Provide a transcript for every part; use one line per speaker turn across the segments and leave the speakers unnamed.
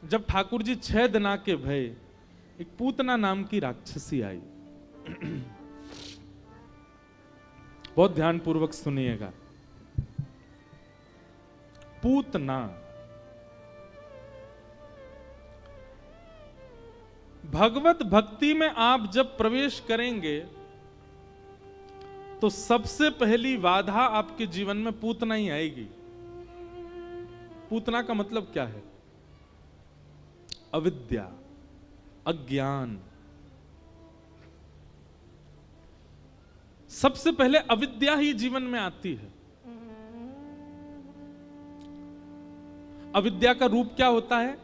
जब ठाकुर जी 6 दिना के भय, एक पूतना नाम की राक्षसी आई। बहुत ध्यान पूर्वक सुनिएगा। पूतना, भगवत भक्ति में आप जब प्रवेश करेंगे तो सबसे पहली बाधा आपके जीवन में पूतना ही आएगी। पूतना का मतलब क्या है? अविद्या, अज्ञान। सबसे पहले अविद्या ही जीवन में आती है। अविद्या का रूप क्या होता है?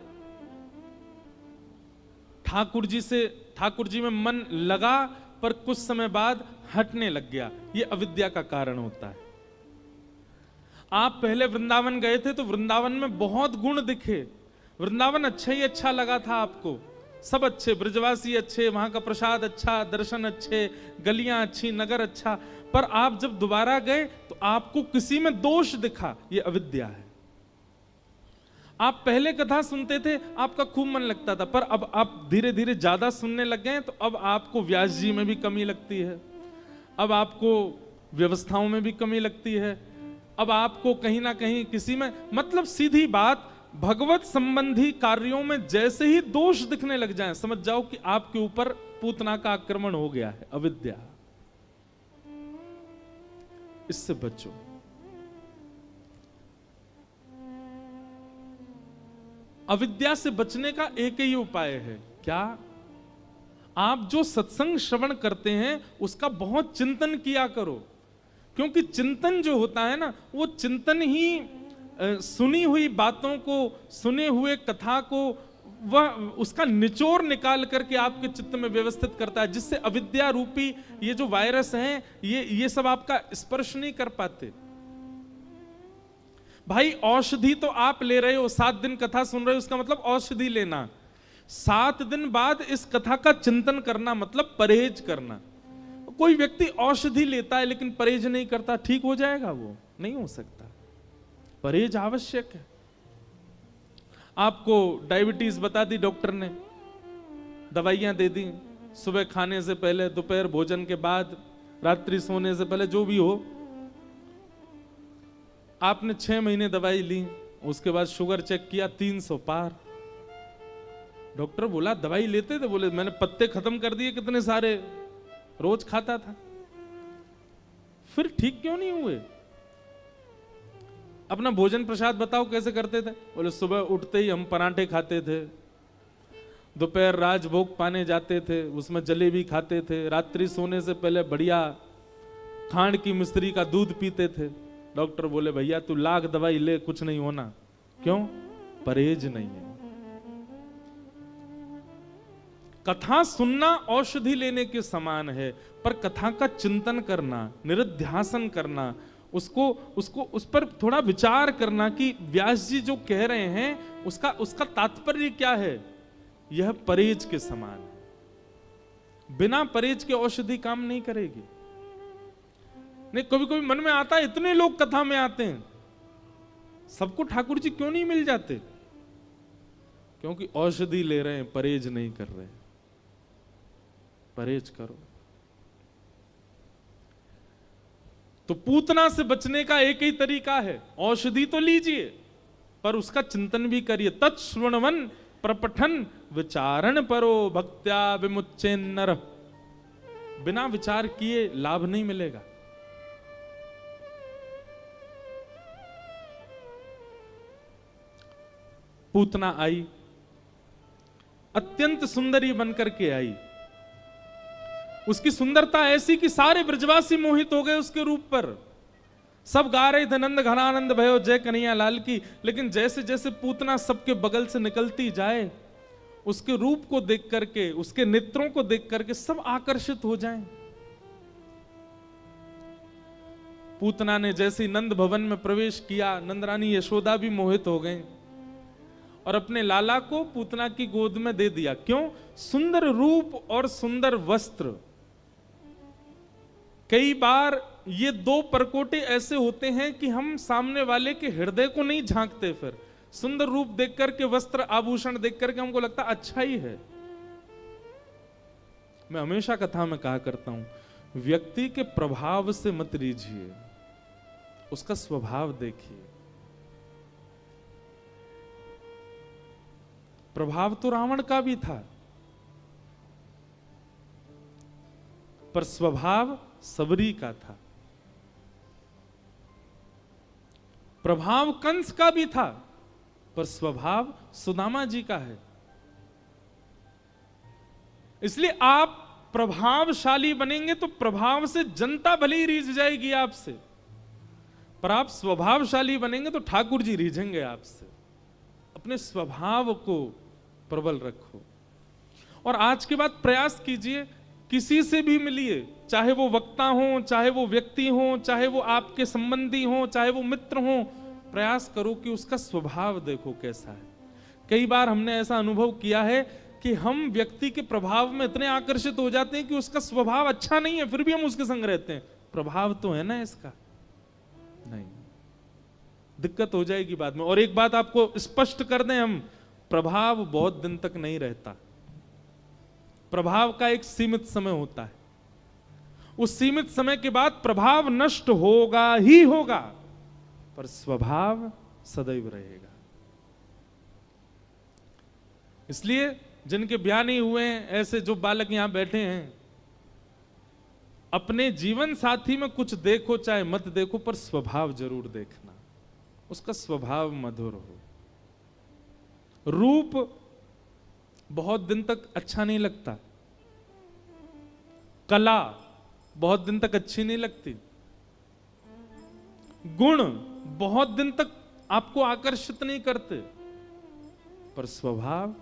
ठाकुर जी में मन लगा पर कुछ समय बाद हटने लग गया, यह अविद्या का कारण होता है। आप पहले वृंदावन गए थे तो वृंदावन में बहुत गुण दिखे, वृंदावन अच्छा ही अच्छा लगा था आपको, सब अच्छे, ब्रजवासी अच्छे, वहां का प्रसाद अच्छा, दर्शन अच्छे, गलियां अच्छी, नगर अच्छा। पर आप जब दोबारा गए तो आपको किसी में दोष दिखा, यह अविद्या है। आप पहले कथा सुनते थे, आपका खूब मन लगता था, पर अब आप धीरे धीरे ज्यादा सुनने लग गए तो अब आपको व्यास जी में भी कमी लगती है, अब आपको व्यवस्थाओं में भी कमी लगती है, अब आपको कहीं ना कहीं किसी में, मतलब सीधी बात, भगवत संबंधी कार्यों में जैसे ही दोष दिखने लग जाएं, समझ जाओ कि आपके ऊपर पूतना का आक्रमण हो गया है, अविद्या। इससे बचो। अविद्या से बचने का एक ही उपाय है, क्या? आप जो सत्संग श्रवण करते हैं उसका बहुत चिंतन किया करो, क्योंकि चिंतन जो होता है ना, वो चिंतन ही सुनी हुई बातों को, सुने हुए कथा को, वह उसका निचोड़ निकाल करके आपके चित्त में व्यवस्थित करता है, जिससे अविद्या रूपी ये जो वायरस हैं, ये सब आपका स्पर्श नहीं कर पाते। भाई औषधि तो आप ले रहे हो, 7 दिन कथा सुन रहे हो, उसका मतलब औषधि लेना। 7 दिन बाद इस कथा का चिंतन करना मतलब परहेज करना। कोई व्यक्ति औषधि लेता है लेकिन परहेज नहीं करता, ठीक हो जाएगा? वो नहीं हो सकता। परहेज आवश्यक है। आपको डायबिटीज बता दी डॉक्टर ने, दवाइयां दे दी, सुबह खाने से पहले, दोपहर भोजन के बाद, रात्रि सोने से पहले, जो भी हो। आपने 6 महीने दवाई ली, उसके बाद शुगर चेक किया 300 पार। डॉक्टर बोला दवाई लेते थे? बोले मैंने पत्ते खत्म कर दिए कितने सारे, रोज खाता था। फिर ठीक क्यों नहीं हुए? अपना भोजन प्रसाद बताओ कैसे करते थे? बोले सुबह उठते ही हम पराठे खाते थे, दोपहर राजभोग पाने जाते थे, उसमें जलेबी खाते थे, रात्रि सोने से पहले बढ़िया खांड की मिश्री का दूध पीते थे। डॉक्टर बोले भैया तू लाख दवाई ले, कुछ नहीं होना। क्यों? परहेज नहीं है। कथा सुनना औषधि लेने के समान है, पर कथा का चिंतन करना, निरुध्यासन करना, उस पर थोड़ा विचार करना कि व्यास जी जो कह रहे हैं उसका तात्पर्य क्या है, यह परहेज के समान है। बिना परहेज के औषधि काम नहीं करेगी। नहीं, कभी कभी मन में आता है, इतने लोग कथा में आते हैं, सबको ठाकुर जी क्यों नहीं मिल जाते? क्योंकि औषधि ले रहे हैं, परहेज नहीं कर रहे। परहेज करो। तो पूतना से बचने का एक ही तरीका है, औषधि तो लीजिए पर उसका चिंतन भी करिए। तत्श्रवणवन प्रपठन विचारण परो भक्त्या विमुच्चेन्नर। बिना विचार किए लाभ नहीं मिलेगा। पूतना आई, अत्यंत सुंदरी बनकर के आई। उसकी सुंदरता ऐसी कि सारे ब्रजवासी मोहित हो गए उसके रूप पर। सब गा रहे थे नंद घनानंद भयो जय कन्हैया लाल की, लेकिन जैसे जैसे पूतना सबके बगल से निकलती जाए, उसके रूप को देख करके, उसके नेत्रों को देख करके सब आकर्षित हो जाएं। पूतना ने जैसे नंद भवन में प्रवेश किया, नंदरानी यशोदा भी मोहित हो गई और अपने लाला को पूतना की गोद में दे दिया। क्यों? सुंदर रूप और सुंदर वस्त्र। कई बार ये 2 परकोटे ऐसे होते हैं कि हम सामने वाले के हृदय को नहीं झांकते, फिर सुंदर रूप देख करके, वस्त्र आभूषण देख करके हमको लगता अच्छा ही है। मैं हमेशा कथा में कहा करता हूं, व्यक्ति के प्रभाव से मत रीझिए, उसका स्वभाव देखिए। प्रभाव तो रावण का भी था, पर स्वभाव सबरी का था। प्रभाव कंस का भी था, पर स्वभाव सुदामा जी का है। इसलिए आप प्रभावशाली बनेंगे तो प्रभाव से जनता भले ही रीझ जाएगी आपसे, पर आप स्वभावशाली बनेंगे तो ठाकुर जी रीझेंगे आपसे। अपने स्वभाव को प्रबल रखो और आज के बाद प्रयास कीजिए, किसी से भी मिलिए, चाहे वो वक्ता हो, चाहे वो व्यक्ति हो, चाहे वो आपके संबंधी हो, चाहे वो मित्र हो, प्रयास करो कि उसका स्वभाव देखो कैसा है। कई बार हमने ऐसा अनुभव किया है कि हम व्यक्ति के प्रभाव में इतने आकर्षित हो जाते हैं कि उसका स्वभाव अच्छा नहीं है, फिर भी हम उसके संग रहते हैं। प्रभाव तो है ना इसका, नहीं, दिक्कत हो जाएगी बाद में। और एक बात आपको स्पष्ट कर दें हम, प्रभाव बहुत दिन तक नहीं रहता। प्रभाव का एक सीमित समय होता है, उस सीमित समय के बाद प्रभाव नष्ट होगा ही होगा, पर स्वभाव सदैव रहेगा। इसलिए जिनके ब्याह नहीं हुए हैं, ऐसे जो बालक यहां बैठे हैं, अपने जीवन साथी में कुछ देखो चाहे मत देखो, पर स्वभाव जरूर देखना, उसका स्वभाव मधुर हो। रूप बहुत दिन तक अच्छा नहीं लगता, कला बहुत दिन तक अच्छी नहीं लगती, गुण बहुत दिन तक आपको आकर्षित नहीं करते, पर स्वभाव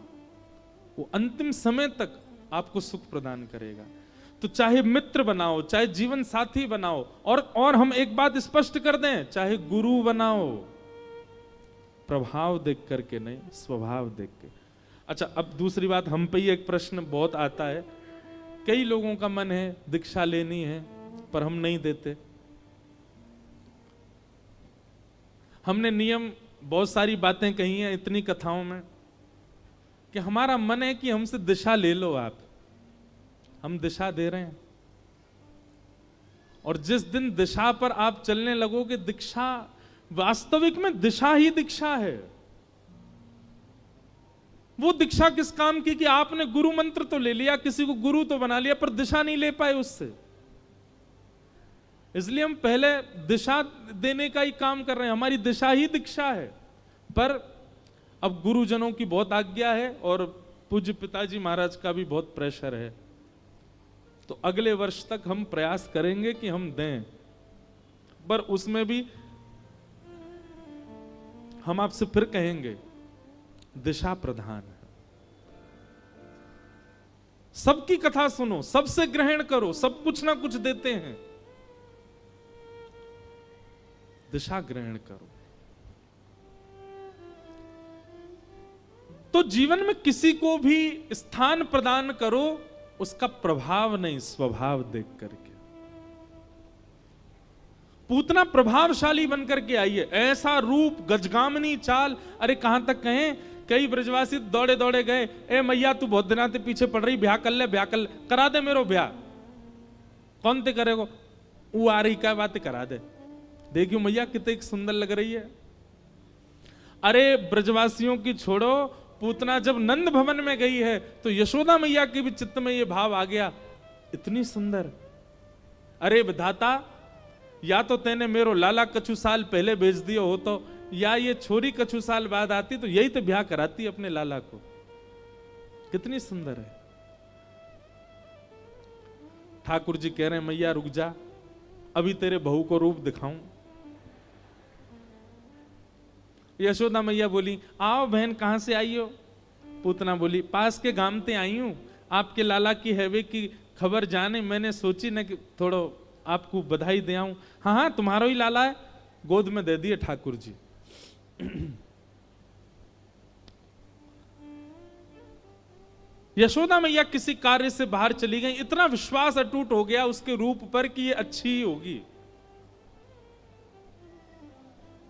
वो अंतिम समय तक आपको सुख प्रदान करेगा। तो चाहे मित्र बनाओ, चाहे जीवन साथी बनाओ, और हम एक बात स्पष्ट कर दें, चाहे गुरु बनाओ, प्रभाव देख करके नहीं, स्वभाव देख के। अच्छा, अब दूसरी बात, हम पे ही एक प्रश्न बहुत आता है, कई लोगों का मन है दीक्षा लेनी है, पर हम नहीं देते। हमने नियम, बहुत सारी बातें कही हैं इतनी कथाओं में कि हमारा मन है कि हमसे दिशा ले लो आप, हम दिशा दे रहे हैं। और जिस दिन दिशा पर आप चलने लगोगे, दीक्षा वास्तविक में दिशा ही दीक्षा है। वो दीक्षा किस काम की कि आपने गुरु मंत्र तो ले लिया, किसी को गुरु तो बना लिया, पर दिशा नहीं ले पाए उससे। इसलिए हम पहले दिशा देने का ही काम कर रहे हैं, हमारी दिशा ही दीक्षा है। पर अब गुरुजनों की बहुत आज्ञा है और पूज्य पिताजी महाराज का भी बहुत प्रेशर है, तो अगले वर्ष तक हम प्रयास करेंगे कि हम दें, पर उसमें भी हम आपसे फिर कहेंगे दिशा प्रधान है। सबकी कथा सुनो, सबसे ग्रहण करो, सब कुछ ना कुछ देते हैं, दिशा ग्रहण करो। तो जीवन में किसी को भी स्थान प्रदान करो, उसका प्रभाव नहीं, स्वभाव देख करके। पूतना प्रभावशाली बनकर के आई है, ऐसा रूप, गजगामनी चाल, अरे कहां तक कहें, कई ब्रजवासी दौड़े दौड़े गए, ए मैया तू बहुत दिनों से पीछे पड़ रही, ब्याह कर ले, ब्याह कर ले, करा दे मेरो ब्याह। कौन ते करेगो, वो आ रही, क्या बात करा दे, देखियो मैया कितनी सुंदर लग रही है। अरे ब्रजवासियों की छोड़ो, पूतना जब नंद भवन में गई है तो यशोदा मैया के भी चित्त में ये भाव आ गया, इतनी सुंदर। अरे विधाता, या तो तेने मेरो लाला कछु साल पहले भेज दिया हो, तो या ये छोरी कछु साल बाद आती तो यही तो ब्याह कराती अपने लाला को। कितनी सुंदर है। ठाकुर जी कह रहे हैं मैया रुक जा, अभी तेरे बहू को रूप दिखाऊं। यशोदा मैया बोली आओ बहन, कहां से आई हो? पूतना बोली पास के गांव से आई हूं, आपके लाला की हैवे की खबर जाने, मैंने सोची न कि थोड़ा आपको बधाई दे आऊं। हाँ हाँ तुम्हारा ही लाला है, गोद में दे दिए ठाकुर जी। यशोदा मैया किसी कार्य से बाहर चली गई, इतना विश्वास अटूट हो गया उसके रूप पर कि ये अच्छी ही होगी।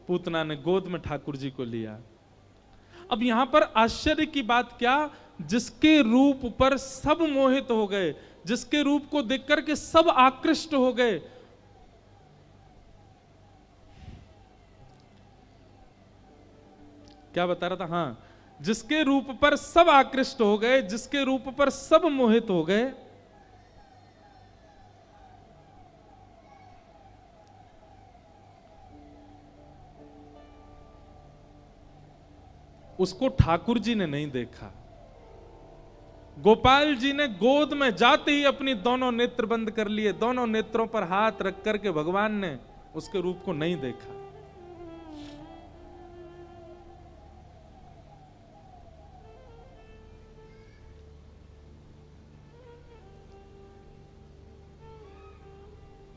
पूतना ने गोद में ठाकुर जी को लिया, अब यहां पर आश्चर्य की बात क्या, जिसके रूप पर सब मोहित हो गए, जिसके रूप को देख करके सब आकृष्ट हो गए, क्या बता रहा था, हां, जिसके रूप पर सब आकृष्ट हो गए, जिसके रूप पर सब मोहित हो गए, उसको ठाकुर जी ने नहीं देखा। गोपाल जी ने गोद में जाते ही अपनी दोनों नेत्र बंद कर लिए, दोनों नेत्रों पर हाथ रख करके भगवान ने उसके रूप को नहीं देखा।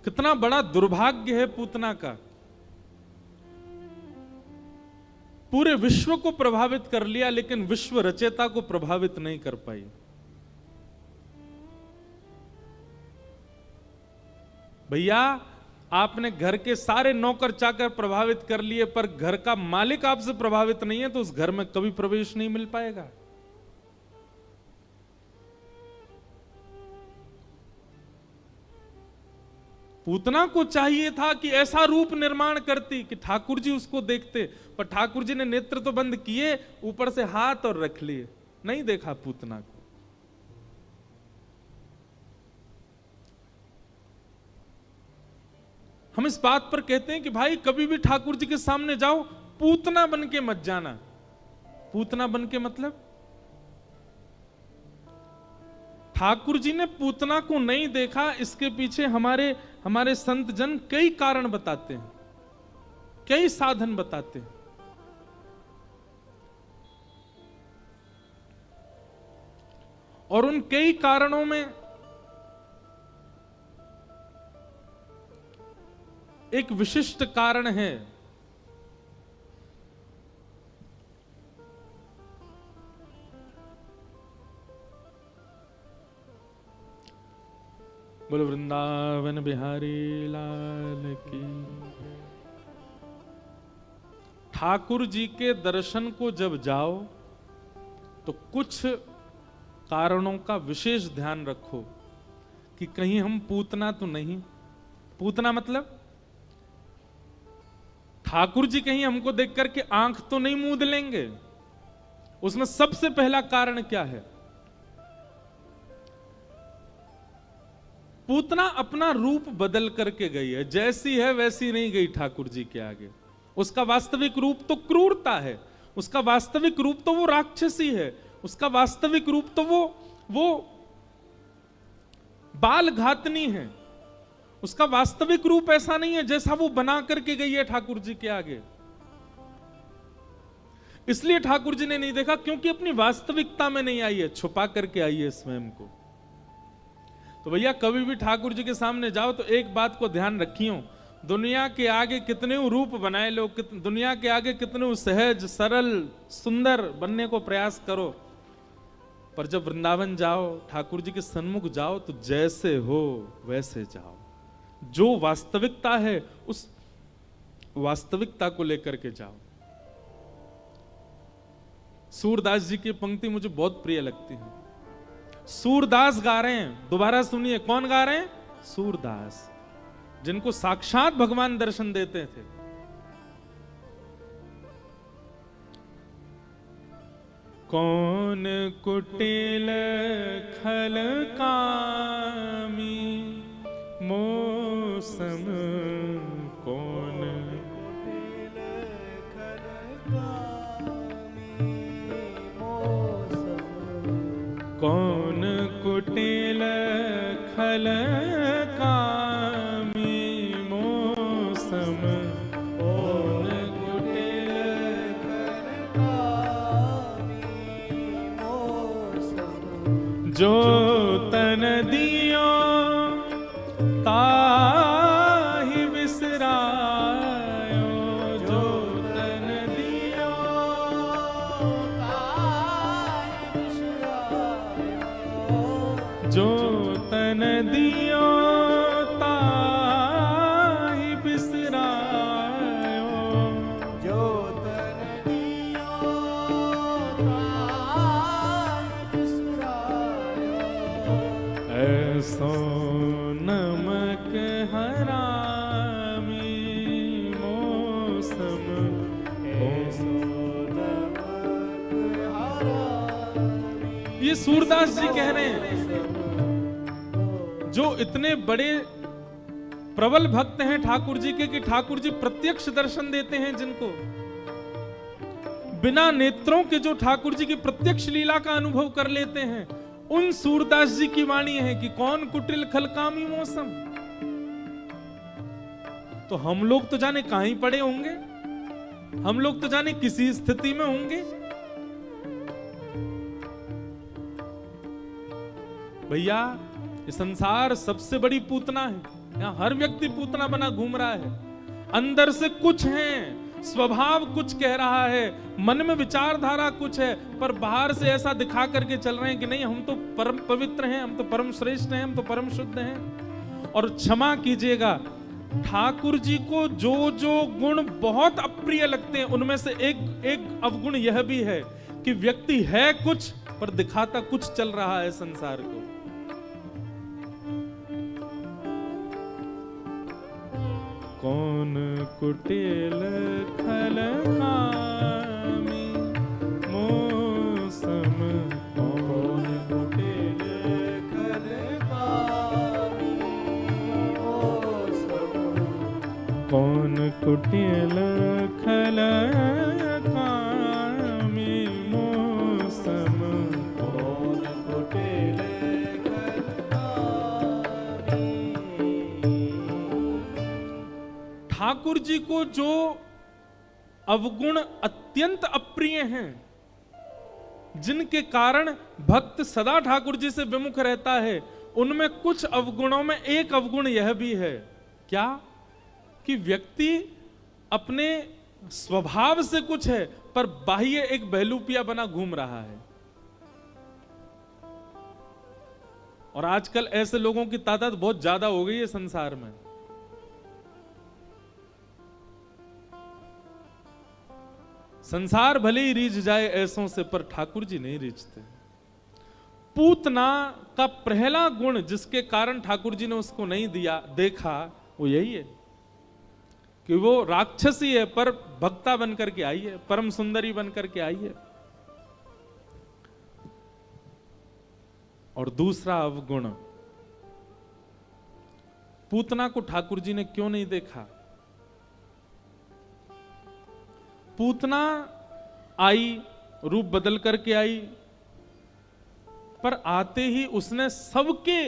कितना बड़ा दुर्भाग्य है पूतना का, पूरे विश्व को प्रभावित कर लिया लेकिन विश्व रचयिता को प्रभावित नहीं कर पाई। भैया आपने घर के सारे नौकर चाकर प्रभावित कर लिए, पर घर का मालिक आपसे प्रभावित नहीं है तो उस घर में कभी प्रवेश नहीं मिल पाएगा। पूतना को चाहिए था कि ऐसा रूप निर्माण करती कि ठाकुर जी उसको देखते, पर ठाकुर जी ने नेत्र तो बंद किए, ऊपर से हाथ और रख लिए, नहीं देखा पूतना को। हम इस बात पर कहते हैं कि भाई कभी भी ठाकुर जी के सामने जाओ, पूतना बन के मत जाना। पूतना बन के मतलब ठाकुर जी ने पूतना को नहीं देखा, इसके पीछे हमारे संत जन कई कारण बताते हैं, कई साधन बताते हैं। और उन कई कारणों में एक विशिष्ट कारण है, बोलो वृंदावन बिहारी लाल की। ठाकुर जी के दर्शन को जब जाओ तो कुछ कारणों का विशेष ध्यान रखो कि कहीं हम पूतना तो नहीं। पूतना मतलब ठाकुर जी कहीं हमको देख करके आंख तो नहीं मूंद लेंगे। उसमें सबसे पहला कारण क्या है, पूतना अपना रूप बदल करके गई है, जैसी है वैसी नहीं गई ठाकुर जी के आगे। उसका वास्तविक रूप तो क्रूरता है, उसका वास्तविक रूप तो वो राक्षसी है, उसका वास्तविक रूप तो वो बाल घातनी है। उसका वास्तविक रूप ऐसा नहीं है जैसा वो बना करके गई है ठाकुर जी के आगे। इसलिए ठाकुर जी ने नहीं देखा क्योंकि अपनी वास्तविकता में नहीं आई है, छुपा करके आई है स्वयं को। तो भैया कभी भी ठाकुर जी के सामने जाओ तो एक बात को ध्यान रखियो, दुनिया के आगे कितने रूप बनाए लो, दुनिया के आगे कितने सहज सरल सुंदर बनने को प्रयास करो, पर जब वृंदावन जाओ, ठाकुर जी के सन्मुख जाओ तो जैसे हो वैसे जाओ। जो वास्तविकता है उस वास्तविकता को लेकर के जाओ। सूरदास जी की पंक्ति मुझे बहुत प्रिय लगती है। सूरदास गा रहे हैं, दोबारा सुनिए, कौन गा रहे हैं? सूरदास, जिनको साक्षात भगवान दर्शन देते थे। कौन कुटिल खल कामी मौसम, कौन कुटिल खल कामी मौसम, कौन कुटिल खल कामी मौसम, कौन कुटिल खल कामी मौसम, जो तन दियो ताहि विसरायो, जो तन दियो ताहि विसरायो, जो तन दियो ताहि विसरायो, जो तन दियो ये सूरदास जी कह रहे हैं, जो इतने बड़े प्रबल भक्त हैं ठाकुर जी के, कि ठाकुर जी प्रत्यक्ष दर्शन देते हैं जिनको, बिना नेत्रों के जो ठाकुर जी की प्रत्यक्ष लीला का अनुभव कर लेते हैं, उन सूरदास जी की वाणी है कि कौन कुटिल खलकामी मौसम। तो हम लोग तो जाने कहीं पड़े होंगे, हम लोग तो जाने किसी स्थिति में होंगे। भैया ये संसार सबसे बड़ी पूतना है, यहां हर व्यक्ति पूतना बना घूम रहा है। अंदर से कुछ है, स्वभाव कुछ कह रहा है, मन में विचारधारा कुछ है, पर बाहर से ऐसा दिखा करके चल रहे हैं कि नहीं हम तो परम पवित्र हैं, हम तो परम श्रेष्ठ हैं, हम तो परम शुद्ध हैं। और क्षमा कीजिएगा, ठाकुर जी को जो जो गुण बहुत अप्रिय लगते हैं उनमें से एक अवगुण यह भी है कि व्यक्ति है कुछ पर दिखाता कुछ चल रहा है संसार को। कौन कुटिल खलकामी मौसम, कौन कुटिल खलकामी मौसम, कौन कुटिल खलकामी मौसम, कौन कुटिल ठाकुर जी को जो अवगुण अत्यंत अप्रिय हैं, जिनके कारण भक्त सदा ठाकुर जी से विमुख रहता है, उनमें कुछ अवगुणों में एक अवगुण यह भी है, क्या कि व्यक्ति अपने स्वभाव से कुछ है पर बाह्य एक बहलूपिया बना घूम रहा है। और आजकल ऐसे लोगों की तादाद बहुत ज्यादा हो गई है संसार में। संसार भले ही रीझ जाए ऐसों से, पर ठाकुर जी नहीं रीझते। पूतना का पहला गुण जिसके कारण ठाकुर जी ने उसको नहीं देखा, वो यही है कि वो राक्षसी है पर भक्ता बनकर के आई है, परम सुंदरी बनकर के आई है। और दूसरा अवगुण, पूतना को ठाकुर जी ने क्यों नहीं देखा? पूतना आई, रूप बदल करके आई, पर आते ही उसने सबके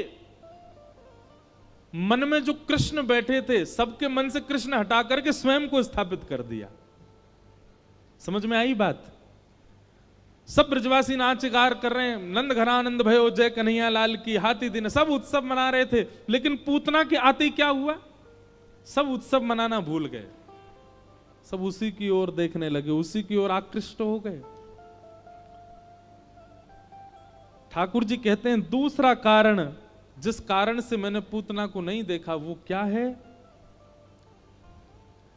मन में जो कृष्ण बैठे थे, सबके मन से कृष्ण हटा करके स्वयं को स्थापित कर दिया। समझ में आई बात? सब ब्रजवासी नाच गार कर रहे हैं, नंद घरानंद भयो जय कन्हैया लाल की, हाथी दिन, सब उत्सव मना रहे थे। लेकिन पूतना के आते ही क्या हुआ? सब उत्सव मनाना भूल गए, सब उसी की ओर देखने लगे, उसी की ओर आकृष्ट हो गए। ठाकुर जी कहते हैं दूसरा कारण जिस कारण से मैंने पूतना को नहीं देखा वो क्या है?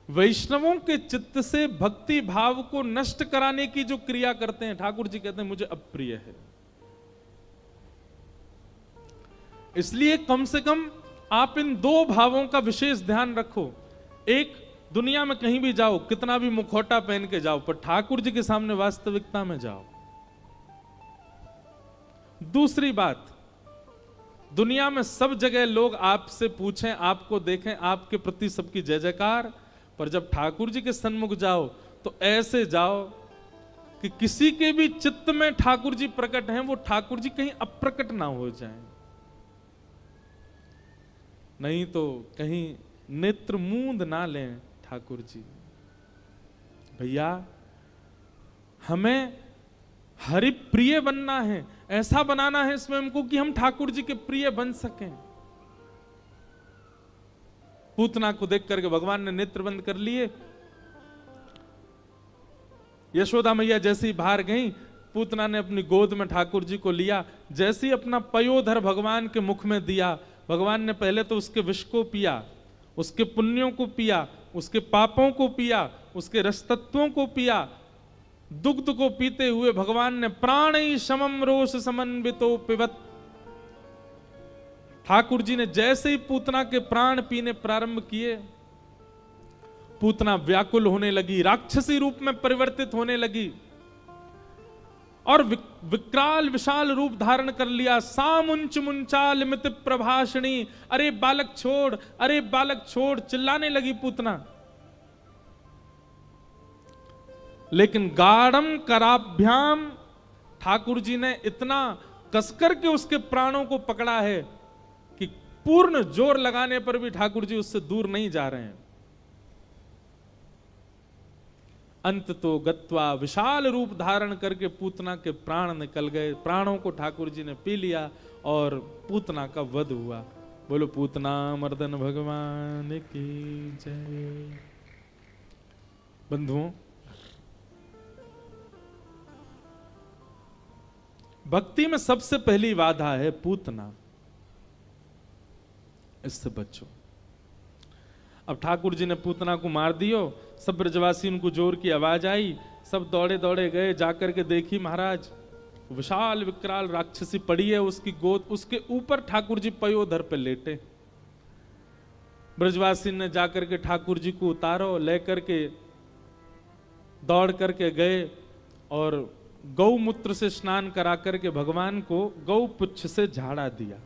वैष्णवों के चित्त से भक्ति भाव को नष्ट कराने की जो क्रिया करते हैं, ठाकुर जी कहते हैं मुझे अप्रिय है। इसलिए कम से कम आप इन दो भावों का विशेष ध्यान रखो। एक, दुनिया में कहीं भी जाओ, कितना भी मुखौटा पहन के जाओ, पर ठाकुर जी के सामने वास्तविकता में जाओ। दूसरी बात, दुनिया में सब जगह लोग आपसे पूछें, आपको देखें, आपके प्रति सबकी जय जयकार, पर जब ठाकुर जी के सन्मुख जाओ तो ऐसे जाओ कि किसी के भी चित्त में ठाकुर जी प्रकट हैं, वो ठाकुर जी कहीं अप्रकट ना हो जाएं, नहीं तो कहीं नेत्र मूंद ना लें ठाकुर जी। भैया हमें हरि प्रिय बनना है, ऐसा बनाना है स्वयं को कि हम ठाकुर जी के प्रिय बन सकें। पूतना को देख करके भगवान ने नेत्र बंद कर लिए। यशोदा मैया जैसी बाहर गई, पूतना ने अपनी गोद में ठाकुर जी को लिया, जैसे ही अपना पयोधर भगवान के मुख में दिया, भगवान ने पहले तो उसके विष को पिया, उसके पुण्यों को पिया, उसके पापों को पिया, उसके रसतत्वों को पिया। दुग्ध को पीते हुए भगवान ने प्राणी समम रोष समन्वितो पिबत, ठाकुर जी ने जैसे ही पूतना के प्राण पीने प्रारंभ किए, पूतना व्याकुल होने लगी, राक्षसी रूप में परिवर्तित होने लगी। और विकराल विशाल रूप धारण कर लिया। सामुंच मुंचाल मित प्रभाषणी, अरे बालक छोड़, अरे बालक छोड़, चिल्लाने लगी पूतना। लेकिन गाढ़म कराभ्याम, ठाकुर जी ने इतना कसकर के उसके प्राणों को पकड़ा है कि पूर्ण जोर लगाने पर भी ठाकुर जी उससे दूर नहीं जा रहे हैं। अंत तो गत्वा, विशाल रूप धारण करके पूतना के प्राण निकल गए। प्राणों को ठाकुर जी ने पी लिया और पूतना का वध हुआ। बोलो पूतना मर्दन भगवान की जय। बंधुओं, भक्ति में सबसे पहली बाधा है पूतना, इससे बचो। अब ठाकुर जी ने पूतना को मार दियो, सब ब्रजवासी उनको जोर की आवाज आई, सब दौड़े दौड़े गए, जाकर के देखी महाराज विशाल विकराल राक्षसी पड़ी है, उसकी गोद, उसके ऊपर ठाकुर जी पयोधर पे लेटे। ब्रजवासी ने जाकर के ठाकुर जी को उतारो, लेकर के दौड़ करके गए और गौमूत्र से स्नान करा करके भगवान को गौ पुच्छ से झाड़ा दिया।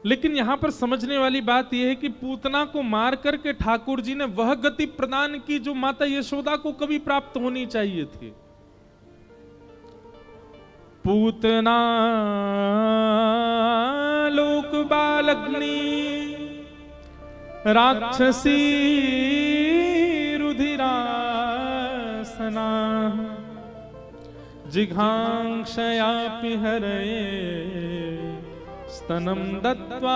लेकिन यहां पर समझने वाली बात यह है कि पूतना को मार करके ठाकुर जी ने वह गति प्रदान की जो माता यशोदा को कभी प्राप्त होनी चाहिए थी। पूतना लोक बालग्नि राक्षसी रुधिरासना जिघांक्षयापि हरये स्तनम दत्त्वाप्सद्गतिम्।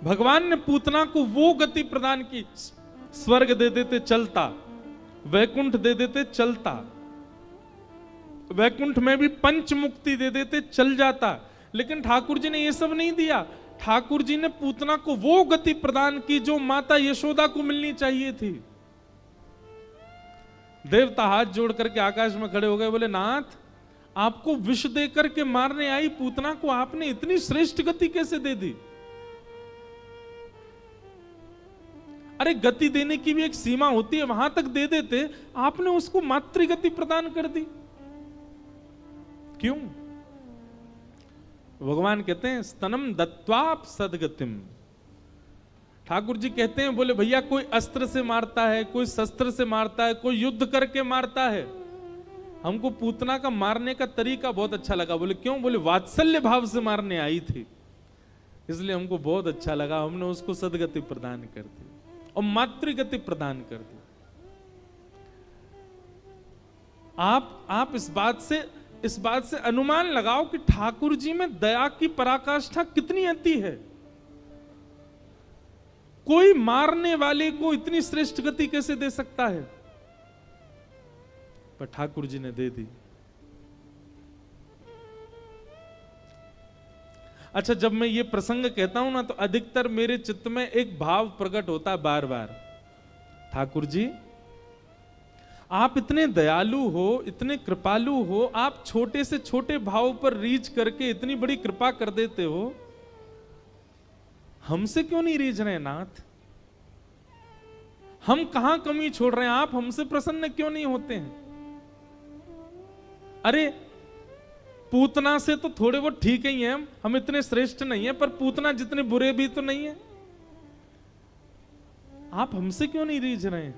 भगवान ने पूतना को वो गति प्रदान की, स्वर्ग दे देते चलता, वैकुंठ दे देते चलता, वैकुंठ में भी पंच मुक्ति दे देते चल जाता। लेकिन ठाकुर जी ने ये सब नहीं दिया। ठाकुर जी ने पूतना को वो गति प्रदान की जो माता यशोदा को मिलनी चाहिए थी। देवता हाथ जोड़ करके आकाश में खड़े हो गए, बोले नाथ, आपको विष दे करके मारने आई पूतना को आपने इतनी श्रेष्ठ गति कैसे दे दी? अरे गति देने की भी एक सीमा होती है, वहां तक दे देते, आपने उसको मातृगति प्रदान कर दी क्यों? भगवान कहते हैं स्तनम दत्त्वाप सदगतिम। ठाकुर जी कहते हैं, बोले भैया कोई अस्त्र से मारता है, कोई शस्त्र से मारता है, कोई युद्ध करके मारता है। हमको पूतना का मारने का तरीका बहुत अच्छा लगा। बोले क्यों? बोले वात्सल्य भाव से मारने आई थी, इसलिए हमको बहुत अच्छा लगा, हमने उसको सदगति प्रदान कर दी और मातृगति प्रदान कर दी। आप इस बात से अनुमान लगाओ कि ठाकुर जी में दया की पराकाष्ठा कितनी अति है। कोई मारने वाले को इतनी श्रेष्ठ गति कैसे दे सकता है? पर ठाकुर जी ने दे दी। अच्छा, जब मैं ये प्रसंग कहता हूं ना, तो अधिकतर मेरे चित्त में एक भाव प्रकट होता है बार बार। ठाकुर जी, आप इतने दयालु हो, इतने कृपालु हो, आप छोटे से छोटे भाव पर रीझ करके इतनी बड़ी कृपा कर देते हो, हमसे क्यों नहीं रीझ रहे नाथ? हम कहां कमी छोड़ रहे हैं? आप हमसे प्रसन्न क्यों नहीं होते हैं? अरे पूतना से तो थोड़े बहुत ठीक ही हैं, हम इतने श्रेष्ठ नहीं है, पर पूतना जितने बुरे भी तो नहीं है। आप हमसे क्यों नहीं रीझ रहे हैं?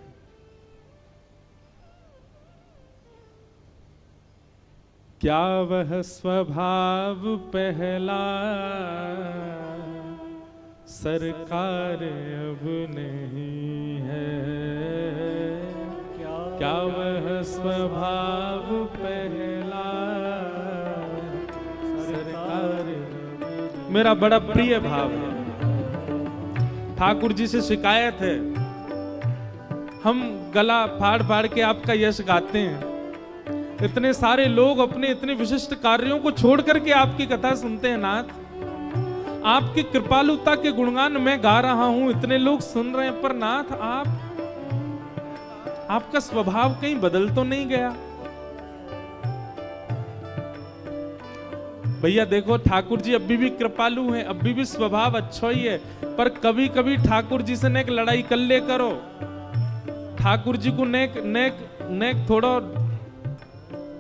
क्या वह स्वभाव पहला सरकार अब नहीं है? क्या वह स्वभाव पहला सरकार? मेरा बड़ा प्रिय भाव है। ठाकुर जी से शिकायत है, हम गला फाड़ फाड़ के आपका यश गाते हैं, इतने सारे लोग अपने इतने विशिष्ट कार्यों को छोड़ करके आपकी कथा सुनते हैं नाथ। आपकी कृपालुता के गुणगान मैं गा रहा हूं, इतने लोग सुन रहे हैं, पर नाथ आपका स्वभाव कहीं बदल तो नहीं गया? भैया देखो ठाकुर जी अभी भी कृपालु हैं, अभी भी स्वभाव अच्छा ही है, पर कभी कभी ठाकुर जी से नेक लड़ाई कर ले करो। ठाकुर जी को नेक नेक नेक थोड़ा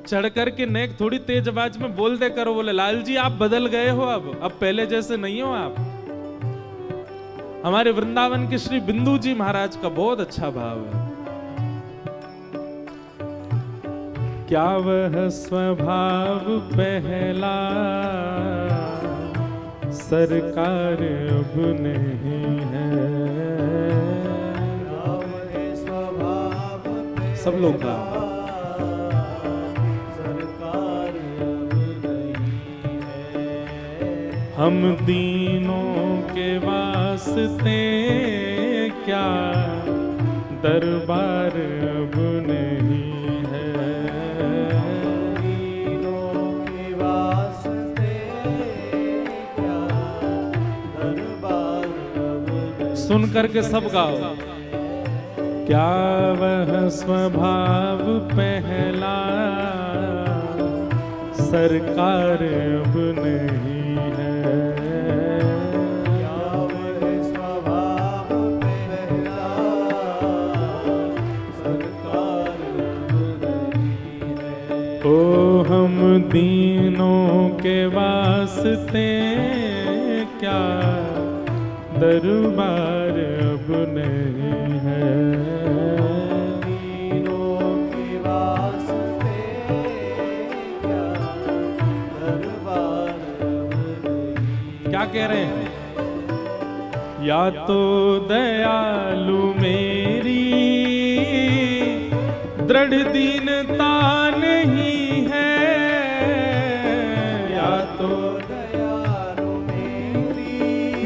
चढ़ करके नेक थोड़ी तेज आवाज में बोल दे करो, बोले लाल जी आप बदल गए हो, अब पहले जैसे नहीं हो आप। हमारे वृंदावन के श्री बिंदु जी महाराज का बहुत अच्छा भाव है। क्या वह स्वभाव पहला सरकार अब नहीं है। सब लोग का सरकार अब नहीं है। हम दीनों के वास्ते क्या दरबार अब नहीं है। सुन करके सब गाओ। क्या वह स्वभाव पहला सरकार अब नहीं है। क्या वह स्वभाव पहला सरकार अब नहीं है। ओ हम दीनों के वास्ते क्या दरबार अब नहीं है। दीनों के वास्ते क्या दरबार अब नहीं। क्या कह रहे हैं? या तो दयालु मेरी दृढ़ दीनता नहीं है, या तो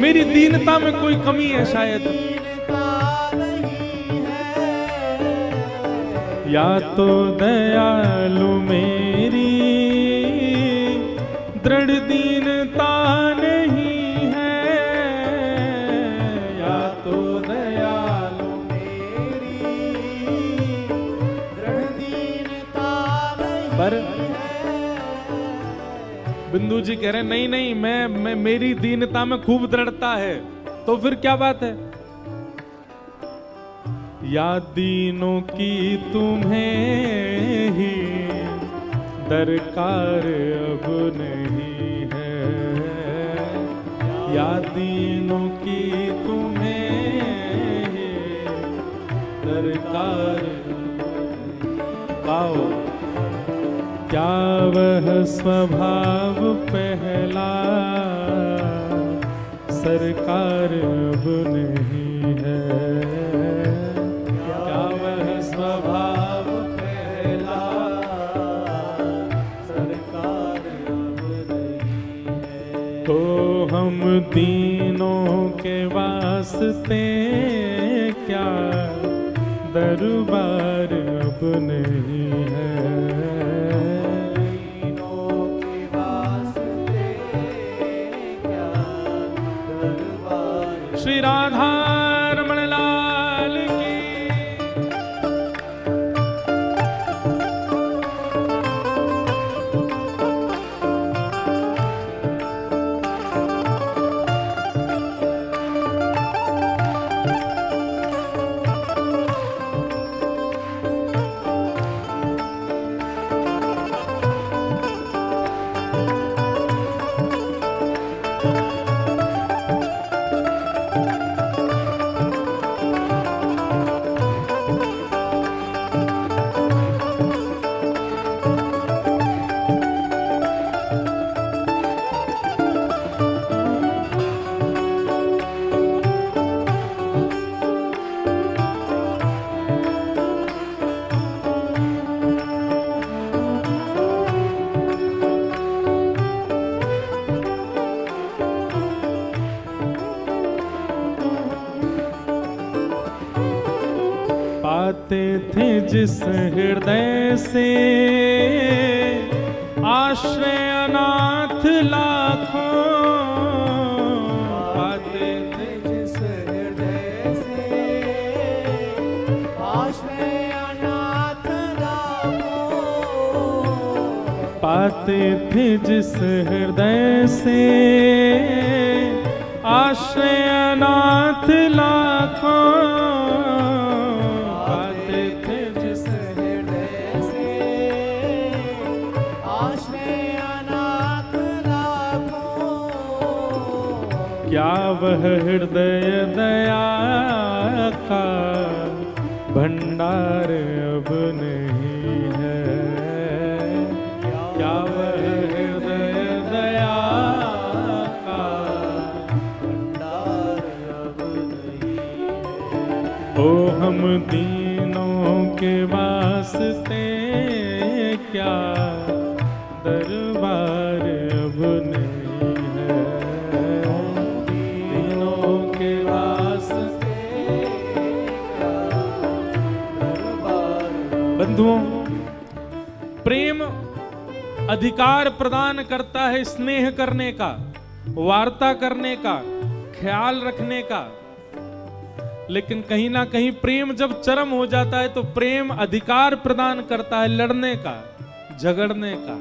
मेरी दीनता में कोई कमी है शायद, या तो दयालु मेरी दृढ़ दीनता नहीं है, या तो दयालु मेरी दृढ़ दीनता नहीं। पर बिंदु जी कह रहे नहीं नहीं, मैं मेरी दीनता में खूब दृढ़ता है। तो फिर क्या बात है? या दीनों की तुम्हें ही दरकार अब नहीं है। या दीनों की तुम्हें ही दरकार गाओ। क्या वह स्वभाव पहला सरकार अब नहीं है। क्या वह स्वभाव पहला सरकार अब नहीं है। तो हम दीनों के वास्ते क्या दरबार अब नहीं है। श्री राधा रमण लाल की। पाते थे जिस हृदय से आश्रय अनाथ लाखों। पाते थे जिस हृदय से आश्रय अनाथ लाखों। पाते थे जिस हृदय से आश्रय अनाथ लाखों, पाते थे जिस
हृदय से आश्रय अनाथ लाखों,
क्या वह हृदय दया का भंडार अब नहीं है, क्या वह हृदय दया का
भंडार अब नहीं है।
ओ हम दीनों के वास्ते क्या दरबार अब नहीं है, दीनों के वास्ते क्या दरबार। बंधुओं, प्रेम अधिकार प्रदान करता है स्नेह करने का, वार्ता करने का, ख्याल रखने का, लेकिन कहीं ना कहीं प्रेम जब चरम हो जाता है तो प्रेम अधिकार प्रदान करता है लड़ने का, झगड़ने का,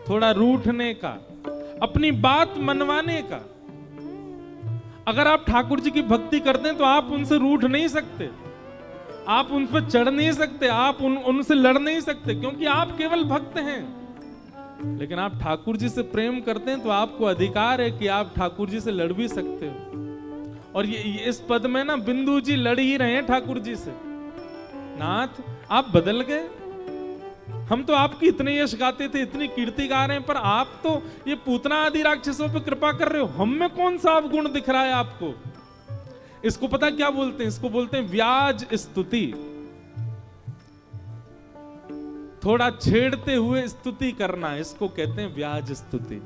थोड़ा रूठने का, अपनी बात मनवाने का। अगर आप ठाकुर जी की भक्ति करते हैं तो आप उनसे रूठ नहीं सकते, आप उन पर चढ़ नहीं सकते, आप उनसे लड़ नहीं सकते, क्योंकि आप केवल भक्त हैं। लेकिन आप ठाकुर जी से प्रेम करते हैं तो आपको अधिकार है कि आप ठाकुर जी से लड़ भी सकते हो। और ये इस पद में ना बिंदु जी लड़ ही रहे हैं ठाकुर जी से। नाथ आप बदल गए, हम तो आपकी इतने यश गाते थे, इतनी कीर्ति गा रहे हैं, पर आप तो ये पूतना आदि राक्षसों पे कृपा कर रहे हो, हम में कौन सा अवगुण दिख रहा है आपको। इसको पता क्या बोलते हैं, इसको बोलते हैं व्याज स्तुति। थोड़ा छेड़ते हुए स्तुति करना, इसको कहते हैं व्याज स्तुति।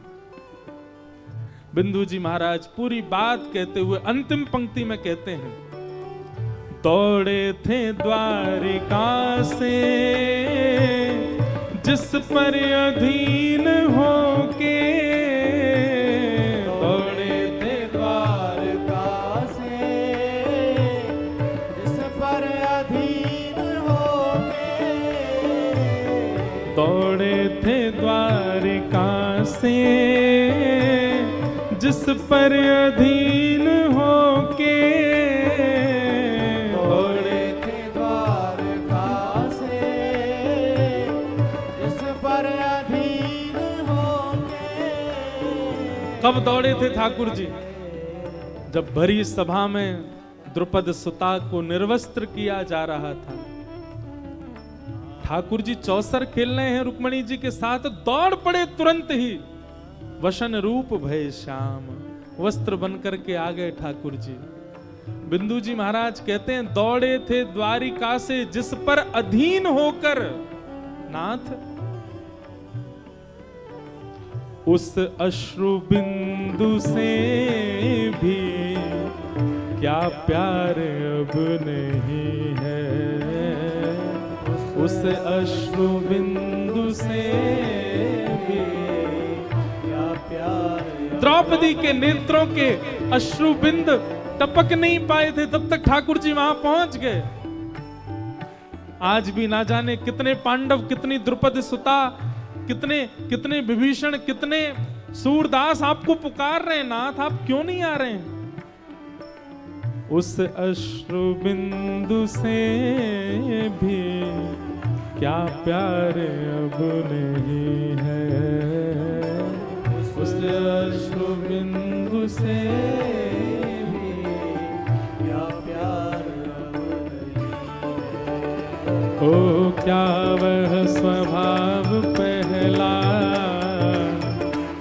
बिंदु जी महाराज पूरी बात कहते हुए अंतिम पंक्ति में कहते हैं, दौड़े थे द्वारिका से जिस पर अधीन होके,
दौड़े थे द्वारका से जिस पर अधीन होके,
दौड़े थे द्वारिका से जिस पर अधीन होके,
दौड़े थे द्वारका से जिस पर अधीन होके।
कब दौड़े थे ठाकुर जी? जब भरी सभा में द्रुपद सुता को निर्वस्त्र किया जा रहा था। ठाकुर जी चौसर खेल रहे हैं रुक्मणी जी के साथ, दौड़ पड़े तुरंत ही, वशन रूप भय श्याम, वस्त्र बनकर के आ गए ठाकुर जी। बिंदु जी महाराज कहते हैं, दौड़े थे द्वारिका से जिस पर अधीन होकर। नाथ उस अश्रु बिंदु से भी क्या प्यार अब नहीं है, उस अश्रु बिंदु से भी
क्या प्यार।
द्रौपदी के नेत्रों के अश्रु बिंद टपक नहीं पाए थे, तब तक ठाकुर जी वहां पहुंच गए। आज भी ना जाने कितने पांडव, कितनी द्रुपद सुता, कितने कितने विभीषण, कितने सूरदास आपको पुकार रहे हैं, नाथ आप क्यों नहीं आ रहे हैं। उस अश्रु बिंदु से भी क्या प्यार अब नहीं है, उस अश्रु बिंदु से
भी क्या प्यार अब नहीं है।
ओ क्या वह स्वभाव पहला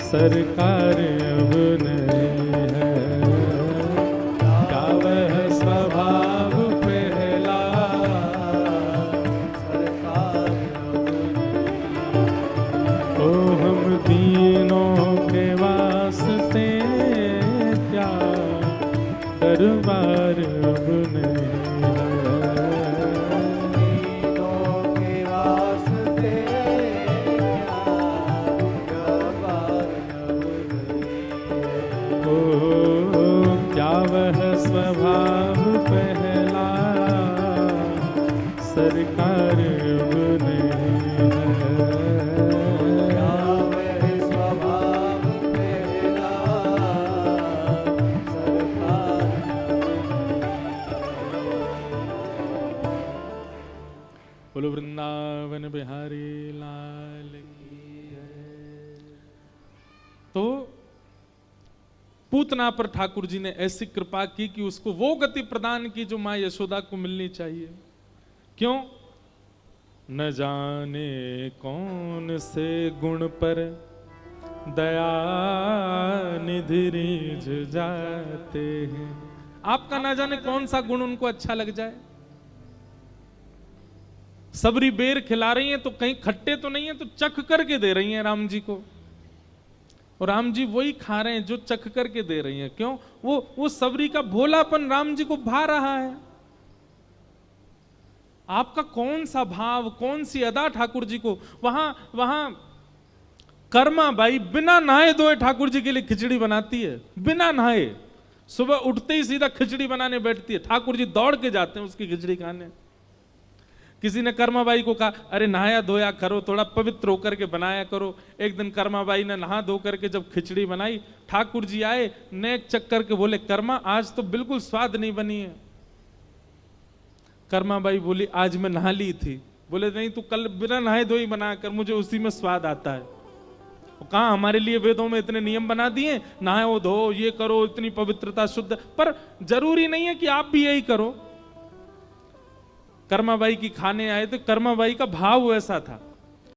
सरकार अब नहीं है, क्या वह स्वभाव पहला
सरकार अब नहीं।
ओ हम दीनों के वास्ते क्या दरबार अब नहीं है,
दीनों के वास्ते क्या दरबार अब नहीं है।
ओ क्या वह स्वभाव पहला सरकार अब नहीं है,
क्या
बोलो वृंदावन बिहारी लाल की जय। तो पूतना पर ठाकुर जी ने ऐसी कृपा की कि उसको वो गति प्रदान की जो मां यशोदा को मिलनी चाहिए। क्यों? न जाने कौन से गुण पर दया निधि रीझ जाते हैं। आपका ना जाने कौन सा गुण उनको अच्छा लग जाए। सबरी बेर खिला रही हैं तो कहीं खट्टे तो नहीं है, तो चख करके दे रही हैं राम जी को, और राम जी वही खा रहे हैं जो चख करके दे रही हैं। क्यों? वो सबरी का भोलापन राम जी को भा रहा है। आपका कौन सा भाव, कौन सी अदा ठाकुर जी को। वहां कर्मा बाई बिना नहाए धोए ठाकुर जी के लिए खिचड़ी बनाती है, बिना नहाए। सुबह उठते ही सीधा खिचड़ी बनाने बैठती है, ठाकुर जी दौड़ के जाते हैं उसकी खिचड़ी खाने। किसी ने कर्माबाई को कहा, अरे नहाया धोया करो, थोड़ा पवित्र होकर के बनाया करो। एक दिन कर्माबाई ने नहा धो करके जब खिचड़ी बनाई, ठाकुर जी आए, नेक चक्कर के बोले, कर्मा आज तो बिल्कुल स्वाद नहीं बनी है। कर्माबाई बोली, आज मैं नहा ली थी। बोले, नहीं तू कल बिना नहाए धोई बना कर, मुझे उसी में स्वाद आता है। कहा हमारे लिए वेदों में इतने नियम बना दिए, नहाओ धो, ये करो, इतनी पवित्रता शुद्ध, पर जरूरी नहीं है कि आप भी यही करो। कर्माबाई की खाने आए तो कर्माबाई का भाव वैसा था।